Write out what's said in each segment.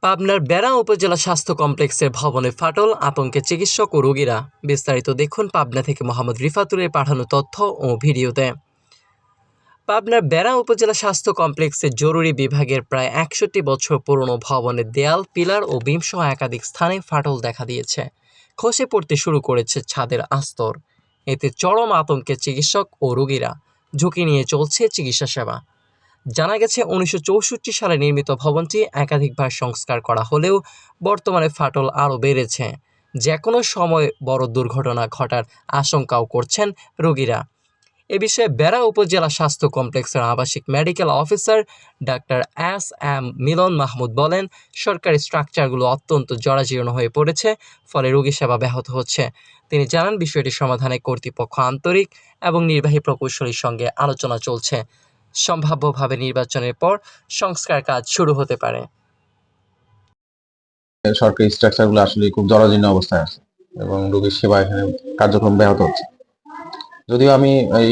পাবনার বেড়া উপজেলা স্বাস্থ্য কমপ্লেক্সের ভবনে ফাটল, আতঙ্কে চিকিৎসক ও রোগীরা। বিস্তারিত দেখুন পাবনা থেকে মোহাম্মদ রিফাতুরের পাঠানো তথ্য ও ভিডিওতে। পাবনার বেড়া উপজেলা স্বাস্থ্য কমপ্লেক্সের জরুরি বিভাগের প্রায় ৬১ বছর পুরনো ভবনের দেয়াল, পিলার ও বিমসহ একাধিক স্থানে ফাটল দেখা দিয়েছে। খসে পড়তে শুরু করেছে ছাদের আস্তর। এতে চরম আতঙ্কে চিকিৎসক ও রোগীরা। ঝুঁকি নিয়ে চলছে চিকিৎসা সেবা। জানা গেছে ১৯৬৪ সালে নির্মিত ভবনটি একাধিকবার সংস্কার করা হলেও বর্তমানে ফাটল আরও বেড়েছে। যে কোনো সময় বড় দুর্ঘটনা ঘটার আশঙ্কাও করছেন রোগীরা। এ বিষয়ে বেড়া উপজেলা স্বাস্থ্য কমপ্লেক্সের আবাসিক মেডিকেল অফিসার ডাক্তার এস.এম. মিলন মাহমুদ বলেন, সরকারি স্ট্রাকচারগুলো অত্যন্ত জরাজীর্ণ হয়ে পড়েছে, ফলে রোগী সেবা ব্যাহত হচ্ছে। তিনি জানান, বিষয়টি সমাধানে কর্তৃপক্ষ আন্তরিক এবং নির্বাহী প্রকৌশলীর সঙ্গে আলোচনা চলছে। সম্ভাব্যভাবে নির্বাচনের পর সংস্কার কাজ শুরু হতে পারে। সরকারি স্ট্রাকচারগুলো আসলে খুব জরাজীর্ণ অবস্থায় আছে এবং রোগীর সেবা এখানে কার্যক্রম ব্যাহত হচ্ছে। যদিও আমি এই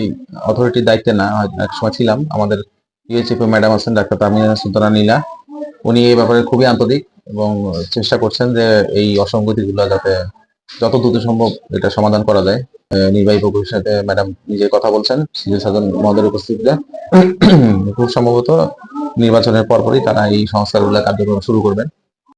অথরিটির দায়িত্বে না, এক সময় ছিলাম, আমাদের ইউএচএফ ম্যাডাম আছেন ডাক্তার তামিনা সুলতানা নীলা, উনি এই ব্যাপারে খুবই আন্তরিক এবং চেষ্টা করছেন যে এই অসঙ্গতিগুলো যাতে যত দ্রুত সম্ভব এটা সমাধান করা যায়। নির্বাহী প্রকৌশলীর সাথে ম্যাডাম নিজে কথা বলছেন সিভিল সার্জন মহোদয়ের উপস্থিতিতে। খুব সম্ভবত নির্বাচনের পরপরই তারা এই সংস্কারগুলো কার্যক্রম শুরু করবেন।